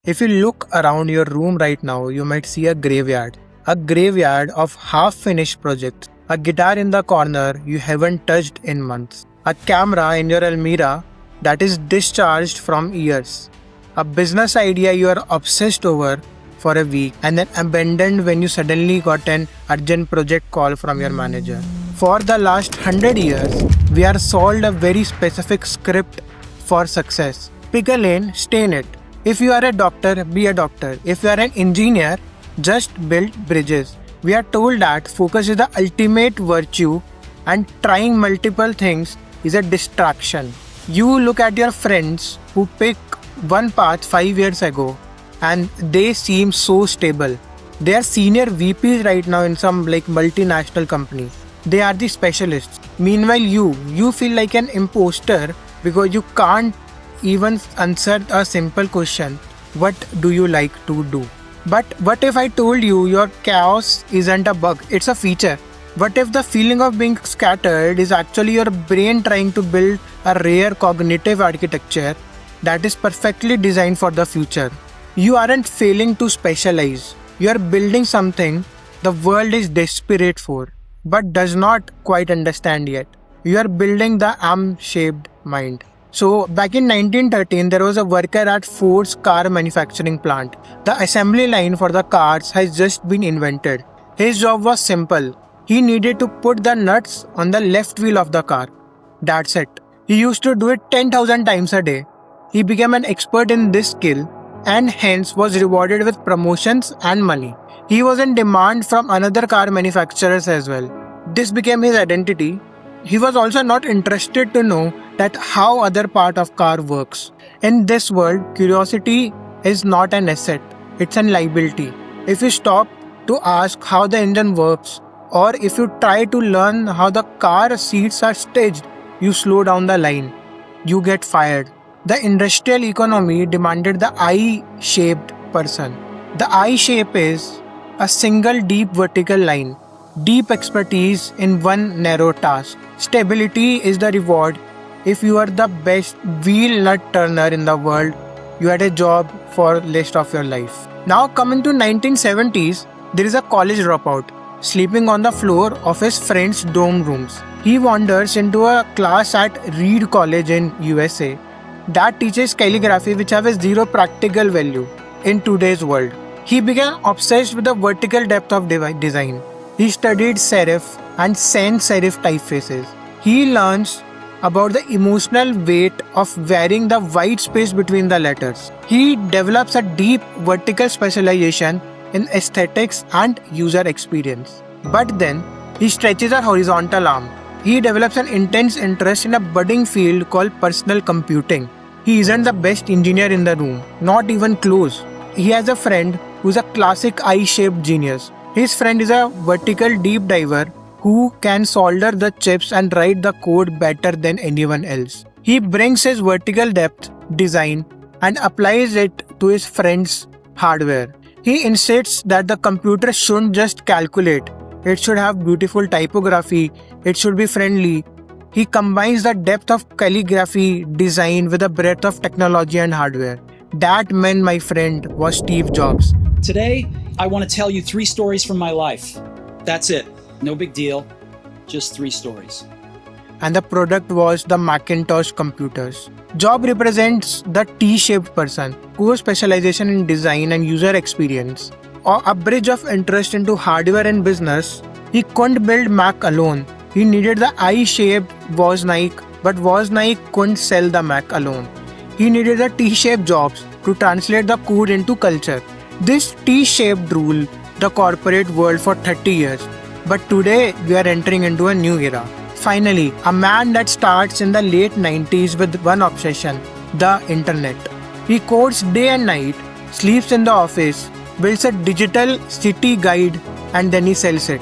If you look around your room right now, you might see a graveyard. A graveyard of half-finished projects. A guitar in the corner you haven't touched in months. A camera in your Almira that is discharged from years. A business idea you are obsessed over for a week and then abandoned when you suddenly got an urgent project call from your manager. For the last 100 years, we are sold a very specific script for success. Pick a lane, stay in it. If you are a doctor, be a doctor. If you are an engineer, just build bridges. We are told that focus is the ultimate virtue and trying multiple things is a distraction. You look at your friends who pick one path 5 years ago and they seem so stable. They are senior VPs right now in some multinational company. They are the specialists. Meanwhile, you feel like an imposter because you can't even answer a simple question, what do you like to do? But what if I told you your chaos isn't a bug, it's a feature? What if the feeling of being scattered is actually your brain trying to build a rare cognitive architecture that is perfectly designed for the future? You aren't failing to specialize. You are building something the world is desperate for, but does not quite understand yet. You are building the M-shaped mind. So back in 1913, there was a worker at Ford's car manufacturing plant. The assembly line for the cars has just been invented. His job was simple. He needed to put the nuts on the left wheel of the car. That's it. He used to do it 10,000 times a day. He became an expert in this skill and hence was rewarded with promotions and money. He was in demand from another car manufacturers as well. This became his identity. He was also not interested to know that how other part of car works. In this world, curiosity is not an asset, it's a liability. If you stop to ask how the engine works, or if you try to learn how the car seats are staged, you slow down the line. You get fired. The industrial economy demanded the I-shaped person. The I shape is a single deep vertical line. Deep expertise in one narrow task. Stability is the reward. If you are the best wheel nut turner in the world, you had a job for rest of your life. Now coming to 1970s, there is a college dropout sleeping on the floor of his friend's dorm rooms. He wanders into a class at Reed College in USA that teaches calligraphy which have a zero practical value in today's world. He became obsessed with the vertical depth of design. He studied serif and sans serif typefaces. He learns about the emotional weight of varying the white space between the letters. He develops a deep vertical specialization in aesthetics and user experience. But then, he stretches a horizontal arm. He develops an intense interest in a budding field called personal computing. He isn't the best engineer in the room, not even close. He has a friend who's a classic I-shaped genius. His friend is a vertical deep diver who can solder the chips and write the code better than anyone else. He brings his vertical depth, design, and applies it to his friend's hardware. He insists that the computer shouldn't just calculate, it should have beautiful typography, it should be friendly. He combines the depth of calligraphy design with the breadth of technology and hardware. That man, my friend, was Steve Jobs. Today, I want to tell you 3 stories from my life. That's it. No big deal. Just 3 stories. And the product was the Macintosh computers. Job represents the T-shaped person, core specialization in design and user experience, or a bridge of interest into hardware and business. He couldn't build Mac alone. He needed the I-shaped Wozniak, but Wozniak couldn't sell the Mac alone. He needed the T-shaped Jobs to translate the code into culture. This T-shaped ruled the corporate world for 30 years. But today, we are entering into a new era. Finally, a man that starts in the late 90s with one obsession, the internet. He codes day and night, sleeps in the office, builds a digital city guide, and then he sells it.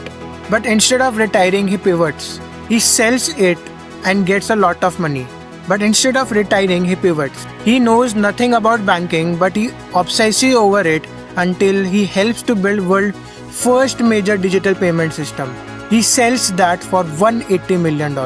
But instead of retiring, he pivots. He sells it and gets a lot of money. But instead of retiring, he pivots. He knows nothing about banking, but he obsesses over it until he helps to build world's first major digital payment system. He sells that for $180 million.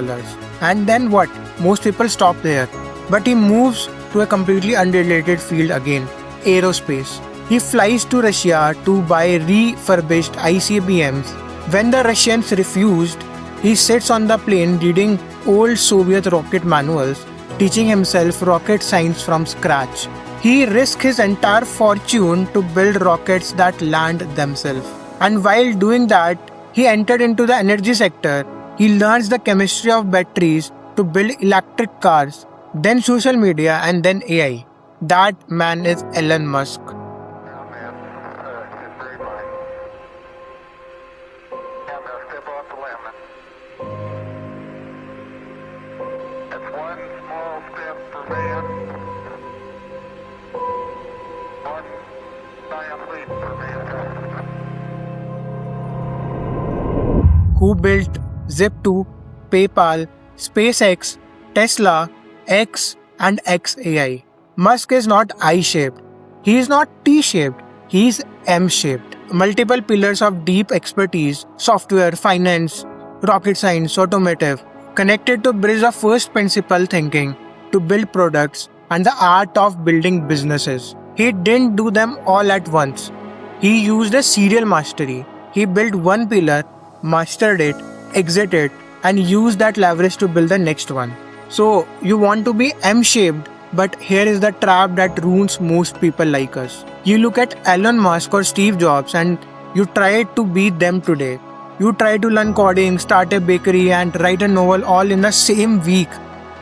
And then what? Most people stop there. But he moves to a completely unrelated field again. aerospace. He flies to Russia to buy refurbished ICBMs. When the Russians refused, he sits on the plane reading old Soviet rocket manuals, teaching himself rocket science from scratch. He risked his entire fortune to build rockets that land themselves. And while doing that, he entered into the energy sector. He learns the chemistry of batteries to build electric cars, then social media, and then AI. That man is Elon Musk. Who built Zip2, PayPal, SpaceX, Tesla, X, and XAI. Musk is not I-shaped. He is not T-shaped. He is M-shaped. Multiple pillars of deep expertise, software, finance, rocket science, automotive, connected to bridge of first principle thinking to build products and the art of building businesses. He didn't do them all at once. He used a serial mastery. He built one pillar, mastered it, exited, and used that leverage to build the next one. So you want to be M-shaped, but here is the trap that ruins most people like us. You look at Elon Musk or Steve Jobs and you try to beat them today. You try to learn coding, start a bakery, and write a novel all in the same week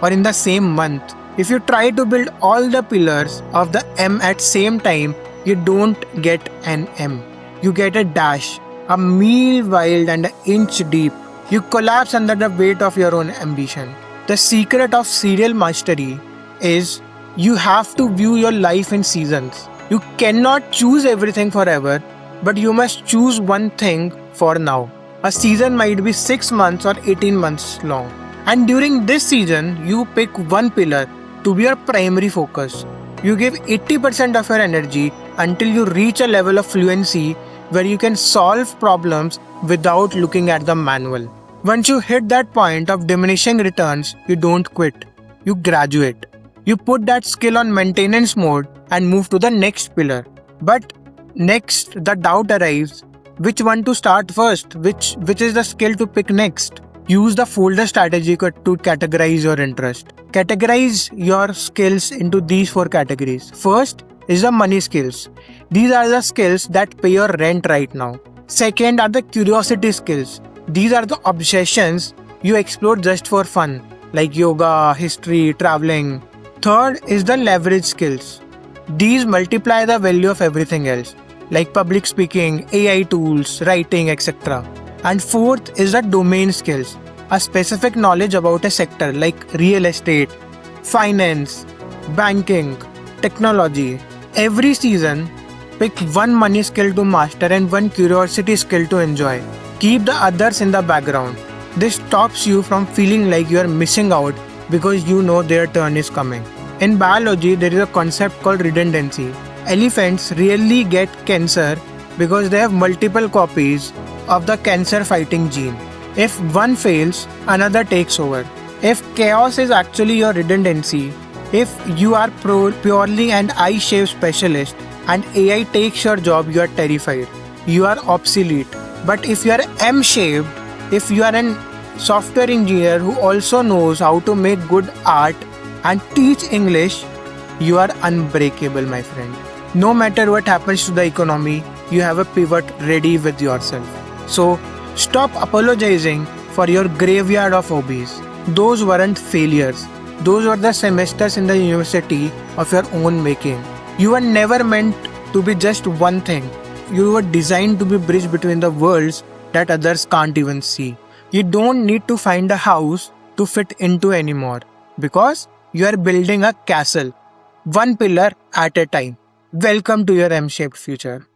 or in the same month. If you try to build all the pillars of the M at same time, you don't get an M. You get a dash, a mile wide and an inch deep. You collapse under the weight of your own ambition. The secret of serial mastery is you have to view your life in seasons. You cannot choose everything forever, but you must choose one thing for now. A season might be 6 months or 18 months long. And during this season, you pick one pillar to be your primary focus. You give 80% of your energy until you reach a level of fluency where you can solve problems without looking at the manual. Once you hit that point of diminishing returns, you don't quit. You graduate. You put that skill on maintenance mode and move to the next pillar. But next, the doubt arrives. Which one to start first? Which is the skill to pick next? Use the folder strategy to categorize your interest. Categorize your skills into these 4 categories. First is the money skills. These are the skills that pay your rent right now. Second are the curiosity skills. These are the obsessions you explore just for fun, like yoga, history, traveling. Third is the leverage skills. These multiply the value of everything else, like public speaking, AI tools, writing, etc. And fourth is the domain skills, a specific knowledge about a sector like real estate, finance, banking, technology. Every season, pick one money skill to master and one curiosity skill to enjoy. Keep the others in the background. This stops you from feeling like you are missing out because you know their turn is coming. In biology, there is a concept called redundancy. Elephants rarely get cancer because they have multiple copies of the cancer-fighting gene. If one fails, another takes over. If chaos is actually your redundancy, if you are purely an I-shaped specialist and AI takes your job, you are terrified. You are obsolete. But if you are M-shaped, if you are an software engineer who also knows how to make good art and teach English, you are unbreakable, my friend. No matter what happens to the economy, you have a pivot ready with yourself. So stop apologizing for your graveyard of hobbies. Those weren't failures. Those were the semesters in the university of your own making. You were never meant to be just one thing. You were designed to be bridge between the worlds that others can't even see. You don't need to find a house to fit into anymore because you are building a castle, one pillar at a time. Welcome to your M-shaped future.